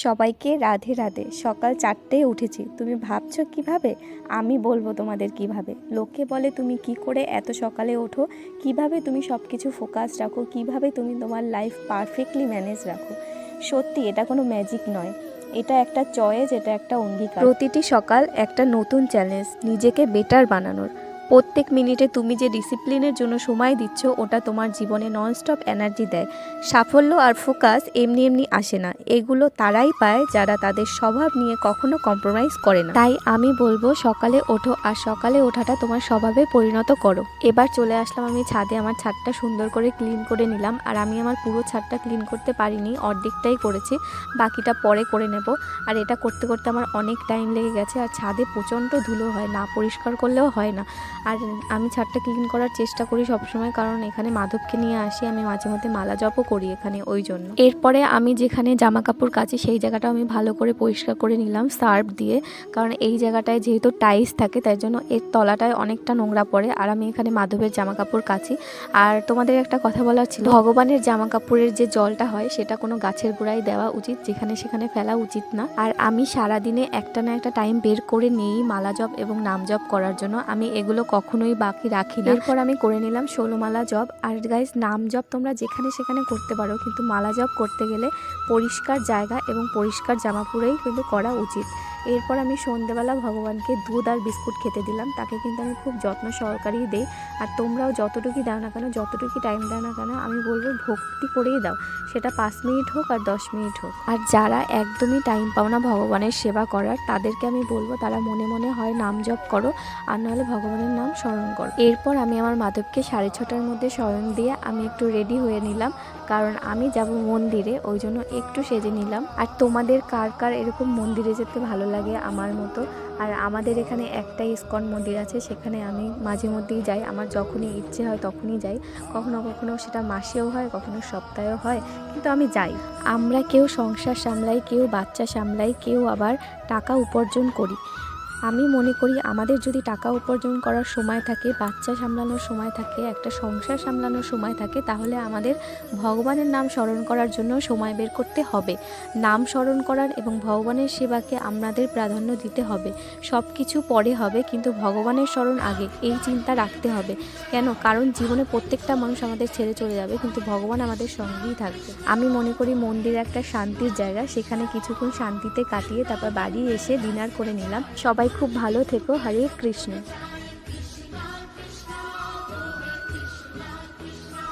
সবাইকে রাধে রাধে। সকাল 4টেয় উঠেছি। তুমি ভাবছো কিভাবে? আমি বলবো তোমাদের কিভাবে। লোকে বলে তুমি কি করে এত সকালে ওঠো, কিভাবে তুমি সব কিছু ফোকাস রাখো, কিভাবে তুমি তোমার লাইফ পারফেক্টলি ম্যানেজ রাখো। সত্যি এটা কোনো ম্যাজিক নয়, এটা একটা চয়েস, এটা একটা অঙ্গীকার। প্রতিটি সকাল একটা নতুন চ্যালেঞ্জ, নিজেকে বেটার বানানোর। প্রত্যেক মিনিটে তুমি যে ডিসিপ্লিনের জন্য সময় দিচ্ছ, ওটা তোমার জীবনে ননস্টপ এনার্জি দেয়। সাফল্য আর ফোকাস এমনি এমনি আসে না, এগুলো তারাই পায় যারা তাদের স্বভাব নিয়ে কখনো কম্প্রোমাইজ করে না। তাই আমি বলবো সকালে ওঠো, আর সকালে ওঠাটা তোমার স্বভাবে পরিণত করো। এবার চলে আসলাম আমি ছাদে। আমার ছাদটা সুন্দর করে ক্লিন করে নিলাম। আর আমি আমার পুরো ছাদটা ক্লিন করতে পারিনি, অর্ধেকটাই করেছি, বাকিটা পরে করে নেব। আর এটা করতে করতে আমার অনেক টাইম লেগে গেছে। আর ছাদে প্রচণ্ড ধুলো হয়, না পরিষ্কার করলেও হয় না। আর আমি ছাদটা ক্লিন করার চেষ্টা করি সবসময়, কারণ এখানে মাধবকে নিয়ে আসি, আমি মাঝে মধ্যে মালা জপও করি এখানে, ওই জন্য। এরপরে আমি যেখানে জামা কাপড় কাচি সেই জায়গাটা আমি ভালো করে পরিষ্কার করে নিলাম সার্ফ দিয়ে, কারণ এই জায়গাটায় যেহেতু টাইলস থাকে তাই জন্য এর তলাটায় অনেকটা নোংরা পড়ে। আর আমি এখানে মাধবের জামা কাপড় কাচি। আর তোমাদের একটা কথা বলার ছিল, ভগবানের জামা কাপড়ের যে জলটা হয় সেটা কোনো গাছের গোড়ায় দেওয়া উচিত, যেখানে সেখানে ফেলা উচিত না। আর আমি সারাদিনে একটা না একটা টাইম বের করে নিই মালা জপ এবং নাম জপ করার জন্য, আমি এগুলো কখনোই বাকি রাখি না। এরপর আমি করে নিলাম 16 মালা জপ। আর গাইজ, নাম জপ তোমরা যেখানে সেখানে করতে পারো, কিন্তু মালা জপ করতে গেলে পরিষ্কার জায়গা এবং পরিষ্কার জামা পরেই কিন্তু করা উচিত। এরপর আমি সন্ধ্যেবেলা ভগবানকে দুধ আর বিস্কুট খেতে দিলাম, তাকে কিন্তু আমি খুব যত্ন সহকারেই দিই। আর তোমরাও যতটুকুই দাও না কেন, যতটুকুই টাইম দাও না কেন, আমি বলবো ভক্তি করেই দাও, সেটা 5 মিনিট হোক আর 10 মিনিট হোক। আর যারা একদমই টাইম পাও না ভগবানের সেবা করার, তাদেরকে আমি বলবো তারা মনে মনে হয় নাম জপ করো, আর নাহলে ভগবানের নাম স্মরণ করো। এরপর আমি আমার মাধবকে 6:30টার মধ্যে শয়ন দিয়ে আমি একটু রেডি হয়ে নিলাম, কারণ আমি যাব মন্দিরে, ওই জন্য একটু সেজে নিলাম। আর তোমাদের কার কার এরকম মন্দিরে যেতে ভালো লাগে আমার মতো? আর আমাদের এখানে একটা ইস্কন মন্দির আছে, সেখানে আমি মাঝে মধ্যেই যাই, আমার যখনই ইচ্ছে হয় তখনই যাই। কখনো কখনো সেটা মাসেও হয়, কখনো সপ্তাহেও হয়, কিন্তু আমি যাই। আমরা কেউ সংসার সামলাই, কেউ বাচ্চা সামলাই, কেউ আবার টাকা উপার্জন করি। আমি মনে করি আমাদের যদি টাকা উপার্জন করার সময় থাকে, বাচ্চা সামলানোর সময় থাকে, একটা সংসার সামলানোর সময় থাকে, তাহলে আমাদের ভগবানের নাম স্মরণ করার জন্য সময় বের করতে হবে। নাম স্মরণ করার এবং ভগবানের সেবাকে আমাদের প্রাধান্য দিতে হবে। সব কিছু পরে হবে, কিন্তু ভগবানের স্মরণ আগে, এই চিন্তা রাখতে হবে। কেন? কারণ জীবনে প্রত্যেকটা মানুষ আমাদের ছেড়ে চলে যাবে, কিন্তু ভগবান আমাদের সঙ্গেই থাকবে। আমি মনে করি মন্দির একটা শান্তির জায়গা, সেখানে কিছুক্ষণ শান্তিতে কাটিয়ে তারপর বাড়ি এসে ডিনার করে নিলাম। সবাই খুব ভালো থেকো। হরে কৃষ্ণ।